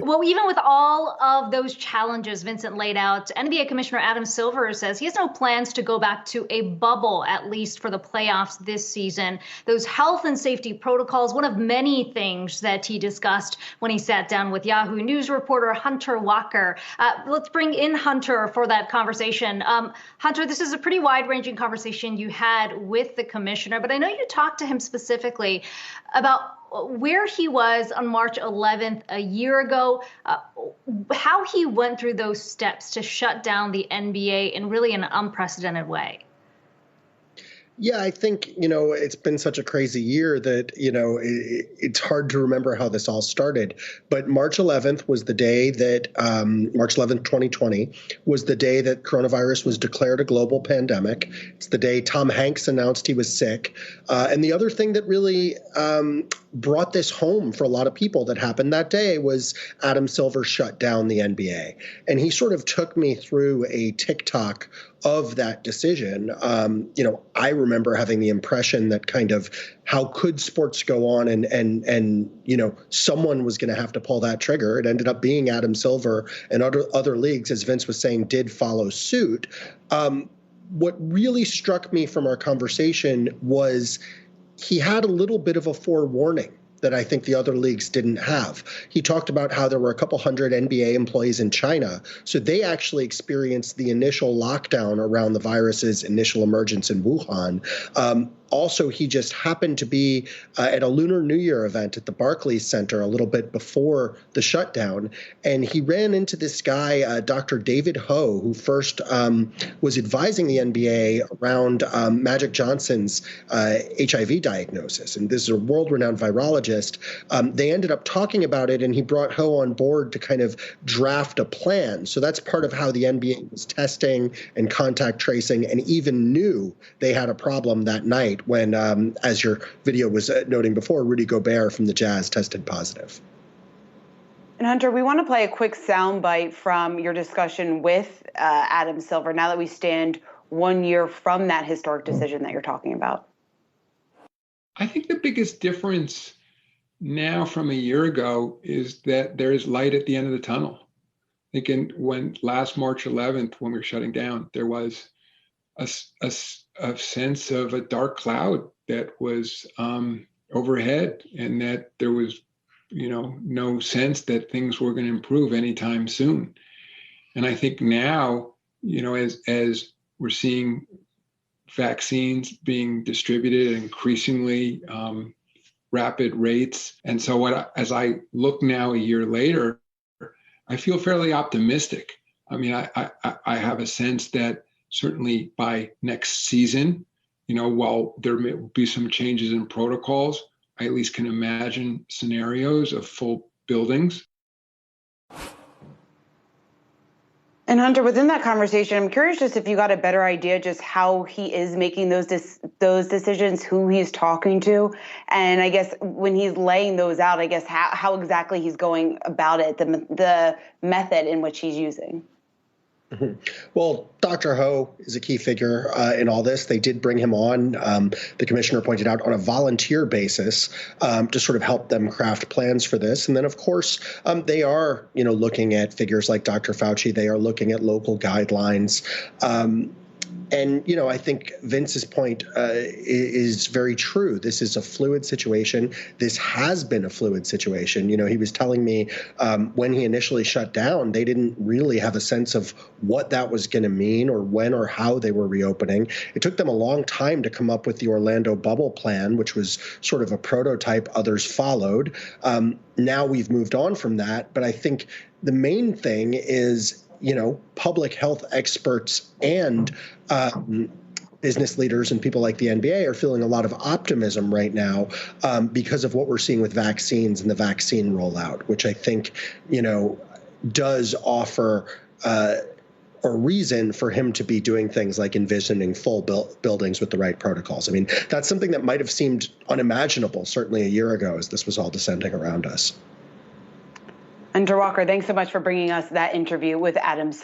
Well, even with all of those challenges Vincent laid out, NBA Commissioner Adam Silver says he has no plans to go back to a bubble, at least for the playoffs this season. Those health and safety protocols, one of many things that he discussed when he sat down with Yahoo News reporter Hunter Walker. Let's bring in Hunter for that conversation. Hunter, this is a pretty wide-ranging conversation you had with the commissioner, but I know you talked to him specifically about where he was on March 11th a year ago, how he went through those steps to shut down the NBA in really an unprecedented way. Yeah, I think, it's been such a crazy year that, it's hard to remember how this all started. But March 11th was the day that, March 11th, 2020, was the day that coronavirus was declared a global pandemic. It's the day Tom Hanks announced he was sick. And the other thing that really brought this home for a lot of people that happened that day was Adam Silver shut down the NBA. And he sort of took me through a TikTok of that decision. I remember having the impression that kind of how could sports go on and someone was going to have to pull that trigger. It ended up being Adam Silver, and other leagues, as Vince was saying, did follow suit. What really struck me from our conversation was he had a little bit of a forewarning that I think the other leagues didn't have. He talked about how there were a couple hundred NBA employees in China, so they actually experienced the initial lockdown around the virus's initial emergence in Wuhan. Also, he just happened to be at a Lunar New Year event at the Barclays Center a little bit before the shutdown, and he ran into this guy, Dr. David Ho, who first was advising the NBA around Magic Johnson's HIV diagnosis. And this is a world-renowned virologist. They ended up talking about it, and he brought Ho on board to kind of draft a plan. So that's part of how the NBA was testing and contact tracing, and even knew they had a problem that night when, as your video was noting before, Rudy Gobert from the Jazz tested positive. And Hunter, we want to play a quick soundbite from your discussion with Adam Silver now that we stand 1 year from that historic decision that you're talking about. I think the biggest difference now from a year ago is that there is light at the end of the tunnel. I think when last March 11th, when we were shutting down, there was a sense of a dark cloud that was overhead, and that there was, no sense that things were going to improve anytime soon. And I think now, as we're seeing vaccines being distributed at increasingly rapid rates, and so as I look now a year later, I feel fairly optimistic. I mean, I have a sense that certainly by next season, while there may be some changes in protocols, I at least can imagine scenarios of full buildings. And Hunter, within that conversation, I'm curious just if you got a better idea just how he is making those decisions, who he's talking to, and I guess when he's laying those out, I guess how exactly he's going about it, the method in which he's using. Well, Dr. Ho is a key figure in all this. They did bring him on, the commissioner pointed out, on a volunteer basis to sort of help them craft plans for this. And then, of course, they are, looking at figures like Dr. Fauci. They are looking at local guidelines. And, I think Vince's point is very true. This is a fluid situation. This has been a fluid situation. He was telling me when he initially shut down, they didn't really have a sense of what that was going to mean or when or how they were reopening. It took them a long time to come up with the Orlando bubble plan, which was sort of a prototype others followed. Now we've moved on from that. But I think the main thing is, public health experts and business leaders and people like the NBA are feeling a lot of optimism right now because of what we're seeing with vaccines and the vaccine rollout, which I think, does offer a reason for him to be doing things like envisioning full buildings with the right protocols. I mean, that's something that might have seemed unimaginable, certainly a year ago, as this was all descending around us. Hunter Walker, thanks so much for bringing us that interview with Adam Silver.